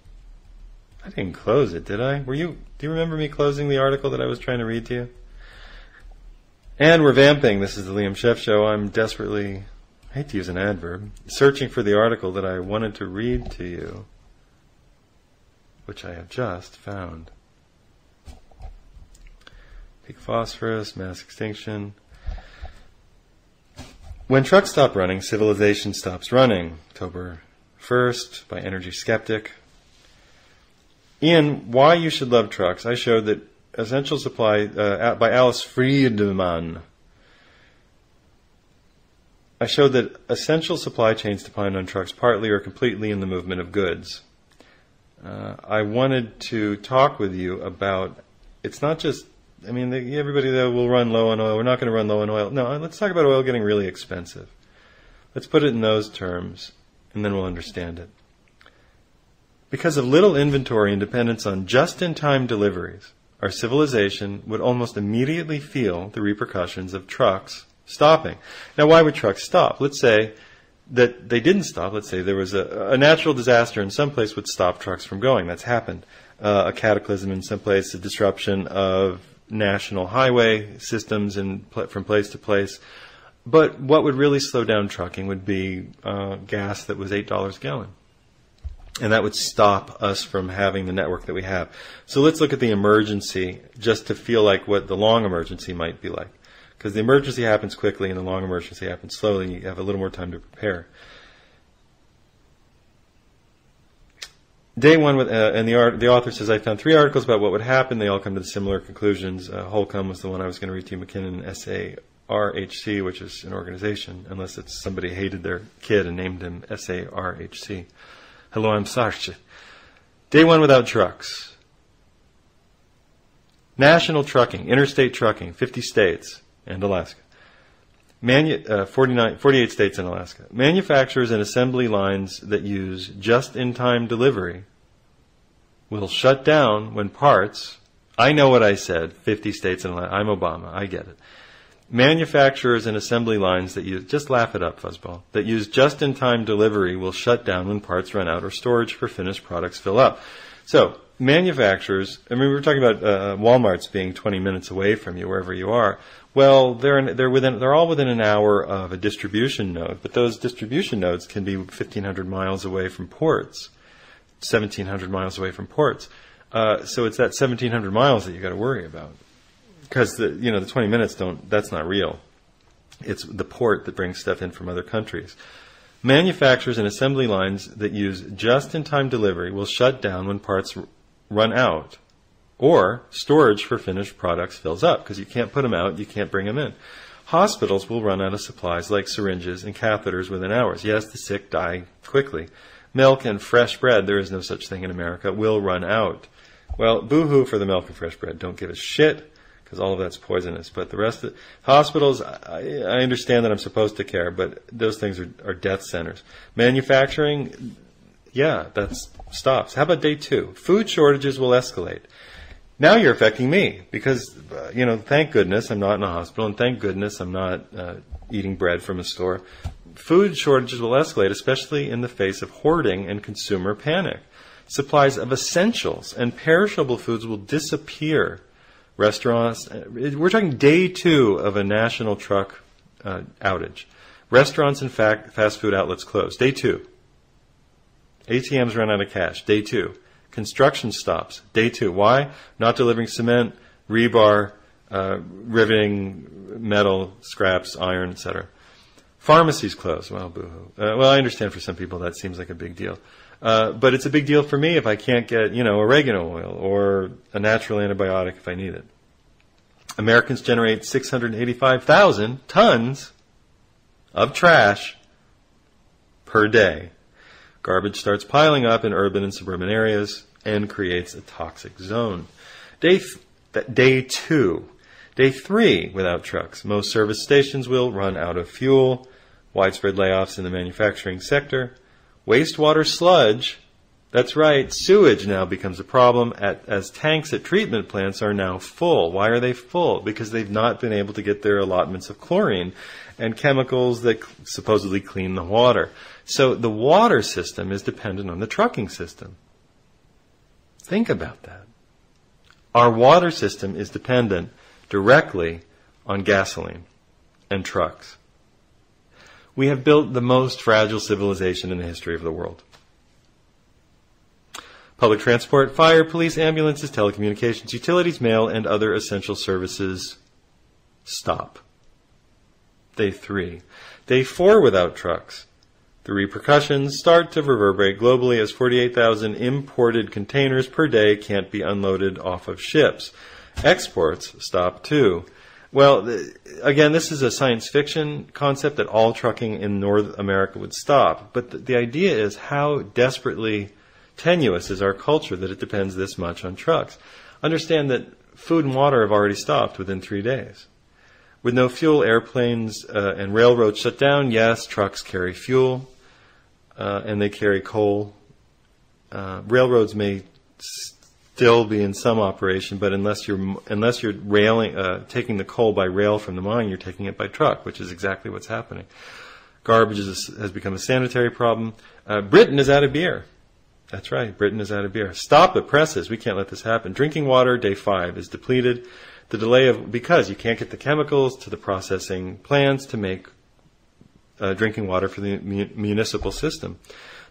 S1: I didn't close it, did I? Do you remember me closing the article that I was trying to read to you? And we're vamping. This is the Liam Scheff Show. I'm desperately, I hate to use an adverb, searching for the article that I wanted to read to you, which I have just found. Peak phosphorus, mass extinction. When trucks stop running, civilization stops running. October 1st, by Energy Skeptic. In Why You Should Love Trucks, I showed that Essential Supply, by Alice Friedman. I showed that essential supply chains depend on trucks partly or completely in the movement of goods. I wanted to talk with you about, it's not just, everybody there will run low on oil. We're not going to run low on oil. No, let's talk about oil getting really expensive. Let's put it in those terms. and then we'll understand it. Because of little inventory and dependence on just-in-time deliveries, our civilization would almost immediately feel the repercussions of trucks stopping. Now, why would trucks stop? Let's say that they didn't stop. Let's say there was a natural disaster in some place would stop trucks from going. That's happened. A cataclysm in some place, a disruption of national highway systems from place to place. But what would really slow down trucking would be gas that was $8 a gallon. And that would stop us from having the network that we have. So let's look at the emergency just to feel like what the long emergency might be like. Because the emergency happens quickly and the long emergency happens slowly, and you have a little more time to prepare. Day one, and the author says, I found 3 articles about what would happen. They all come to similar conclusions. Holcomb was the one I was going to read to you, McKinnon, SARHC, which is an organization, unless it's somebody hated their kid and named him SARHC. Hello, I'm Sarche. Day one without trucks. National trucking, interstate trucking, 50 states and Alaska. 48 states and Alaska. Manufacturers and assembly lines that use just-in-time delivery will shut down when parts, I know what I said, 50 states and Alaska. I'm Obama, I get it. Manufacturers and assembly lines that use, just laugh it up, fuzzball, that use just-in-time delivery will shut down when parts run out or storage for finished products fill up. So, manufacturers, I mean, we were talking about Wal Mart's being 20 minutes away from you, wherever you are. Well, they're all within an hour of a distribution node, but those distribution nodes can be 1,500 miles away from ports, 1,700 miles away from ports. So it's that 1,700 miles that you got to worry about. Because the 20 minutes that's not real. It's the port that brings stuff in from other countries. Manufacturers and assembly lines that use just-in-time delivery will shut down when parts run out or storage for finished products fills up, because you can't put them out, you can't bring them in. Hospitals will run out of supplies like syringes and catheters within hours. Yes, the sick die quickly. Milk and fresh bread, there is no such thing in America, will run out. Well, boo-hoo for the milk and fresh bread. Don't give a shit, because all of that's poisonous. But the rest of hospitals, I understand that I'm supposed to care, but those things are death centers. Manufacturing, yeah, that stops. How about day two? Food shortages will escalate. Now you're affecting me because, thank goodness I'm not in a hospital, and thank goodness I'm not eating bread from a store. Food shortages will escalate, especially in the face of hoarding and consumer panic. Supplies of essentials and perishable foods will disappear. Restaurants, we're talking day two of a national truck outage. Restaurants and fast food outlets close. Day two. ATMs run out of cash. Day two. Construction stops. Day two. Why? Not delivering cement, rebar, riveting, metal, scraps, iron, etc. Pharmacies close. Well, boo-hoo. Well, I understand for some people that seems like a big deal. But it's a big deal for me if I can't get, oregano oil or a natural antibiotic if I need it. Americans generate 685,000 tons of trash per day. Garbage starts piling up in urban and suburban areas and creates a toxic zone. Day two. Day three without trucks. Most service stations will run out of fuel. Widespread layoffs in the manufacturing sector. Wastewater sludge, that's right, sewage now becomes a problem as tanks at treatment plants are now full. Why are they full? Because they've not been able to get their allotments of chlorine and chemicals that supposedly clean the water. So the water system is dependent on the trucking system. Think about that. Our water system is dependent directly on gasoline and trucks. We have built the most fragile civilization in the history of the world. Public transport, fire, police, ambulances, telecommunications, utilities, mail, and other essential services stop. Day three. Day four without trucks. The repercussions start to reverberate globally as 48,000 imported containers per day can't be unloaded off of ships. Exports stop too. Well, again, this is a science fiction concept that all trucking in North America would stop. But the idea is how desperately tenuous is our culture that it depends this much on trucks. Understand that food and water have already stopped within 3 days. With no fuel, airplanes and railroads shut down. Yes, trucks carry fuel. and they carry coal. Railroads may still be in some operation, but unless you're taking the coal by rail from the mine, you're taking it by truck, which is exactly what's happening. Garbage has become a sanitary problem. Britain is out of beer. That's right, Britain is out of beer. Stop the presses. We can't let this happen. Drinking water, day 5, is depleted. The delay because you can't get the chemicals to the processing plants to make drinking water for the municipal system.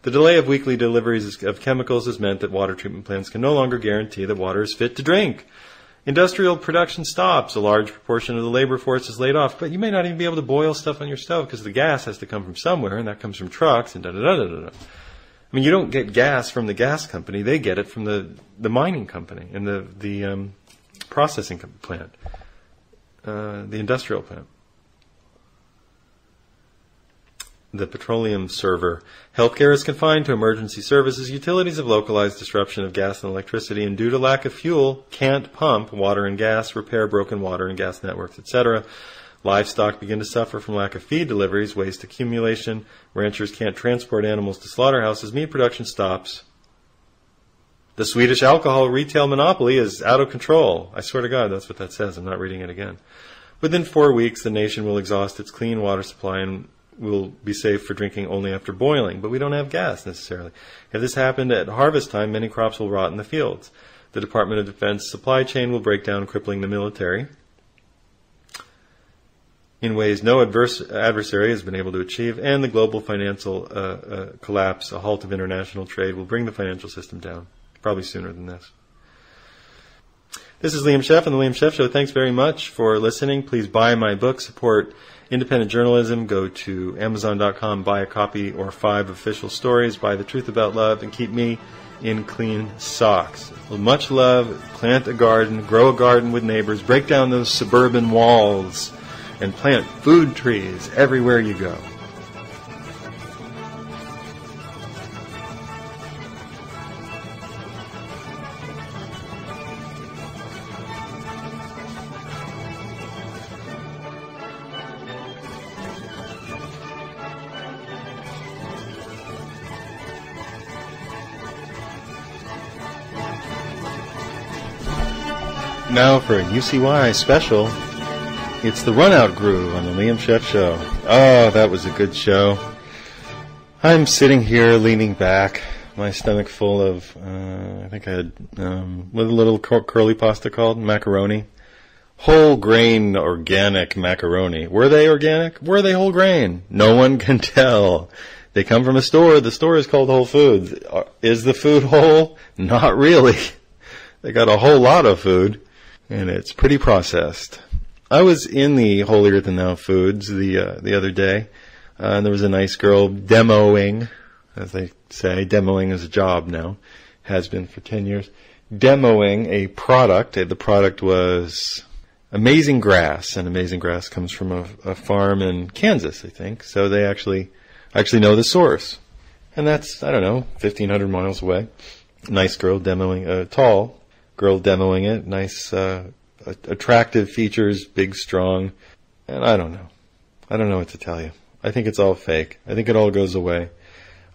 S1: The delay of weekly deliveries of chemicals has meant that water treatment plants can no longer guarantee that water is fit to drink. Industrial production stops. A large proportion of the labor force is laid off, but you may not even be able to boil stuff on your stove because the gas has to come from somewhere, and that comes from trucks and da-da-da-da-da. I mean, you don't get gas from the gas company. They get it from the mining company and the processing plant, the industrial plant. The petroleum server. Healthcare is confined to emergency services. Utilities have localized disruption of gas and electricity, and due to lack of fuel, can't pump water and gas, repair broken water and gas networks, etc. Livestock begin to suffer from lack of feed deliveries, waste accumulation. Ranchers can't transport animals to slaughterhouses. Meat production stops. The Swedish alcohol retail monopoly is out of control. I swear to God, that's what that says. I'm not reading it again. Within 4 weeks, the nation will exhaust its clean water supply and will be safe for drinking only after boiling. But we don't have gas, necessarily. If this happened at harvest time, many crops will rot in the fields. The Department of Defense supply chain will break down, crippling the military in ways no adversary has been able to achieve, and the global financial collapse, a halt of international trade, will bring the financial system down, probably sooner than this. This is Liam Scheff on The Liam Scheff Show. Thanks very much for listening. Please buy my book, support independent journalism. Go to Amazon.com, buy a copy or 5 official stories, buy The Truth About Love, and keep me in clean socks. With much love, plant a garden, grow a garden with neighbors, break down those suburban walls, and plant food trees everywhere you go. Now for a UCY special. It's the Runout Groove on the Liam Scheff Show. Oh, that was a good show. I'm sitting here leaning back, my stomach full of, I think I had, what a little curly pasta called? Macaroni. Whole grain organic macaroni. Were they organic? Were they whole grain? No one can tell. They come from a store. The store is called Whole Foods. Is the food whole? Not really. They got a whole lot of food, and it's pretty processed. I was in the Holier Than Thou Foods the other day, and there was a nice girl demoing, as they say. Demoing is a job now, has been for 10 years. Demoing a product. The product was Amazing Grass, and Amazing Grass comes from a farm in Kansas, I think. So they actually know the source, and that's, I don't know, 1,500 miles away. Nice girl demoing, tall girl demoing it. Nice. Attractive features, big, strong, and I don't know what to tell you. I think it's all fake. I think it all goes away.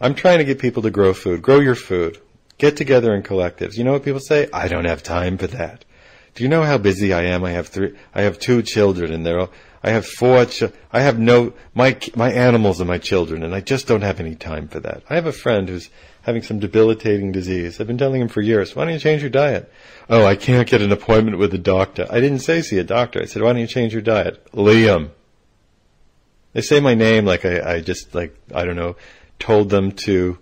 S1: I'm trying to get people to grow food. Grow your food. Get together in collectives. You know what people say? I don't have time for that. Do you know how busy I am? I have 2 children, and I have 4. I have my animals are my children, and I just don't have any time for that. I have a friend who's having some debilitating disease. I've been telling him for years, why don't you change your diet? Oh, I can't get an appointment with a doctor. I didn't say see a doctor. I said, why don't you change your diet? Liam. They say my name like I just, like, I don't know, told them to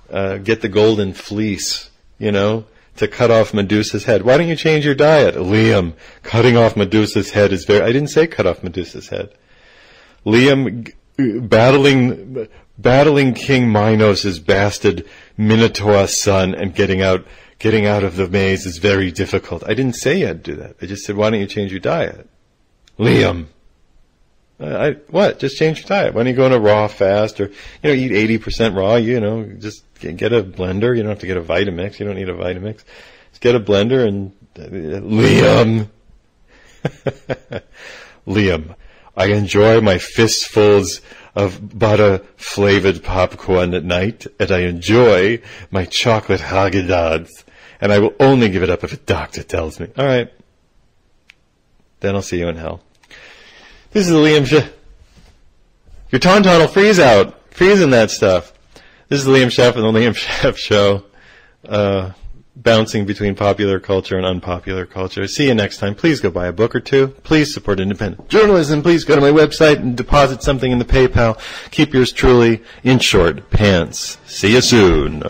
S1: get the golden fleece, to cut off Medusa's head. Why don't you change your diet? Liam, cutting off Medusa's head is I didn't say cut off Medusa's head. Liam, battling King Minos' bastard Minotaur's son and getting out of the maze is very difficult. I didn't say you had to do that. I just said, why don't you change your diet? Liam. What? Just change your diet. Why don't you go on a raw fast or, eat 80% raw, just get a blender. You don't have to get a Vitamix. You don't need a Vitamix. Just get a blender and, Liam. Liam, I enjoy my fistfuls of butter-flavored popcorn at night, and I enjoy my chocolate Haagen-Dazs, and I will only give it up if a doctor tells me. All right. Then I'll see you in hell. This is Liam Scheff. Your tauntaun will freeze out. Freezing that stuff. This is Liam Scheff and the Liam Scheff Show. Bouncing between popular culture and unpopular culture. See you next time. Please go buy a book or two. Please support independent journalism. Please go to my website and deposit something in the PayPal. Keep yours truly in short pants. See you soon.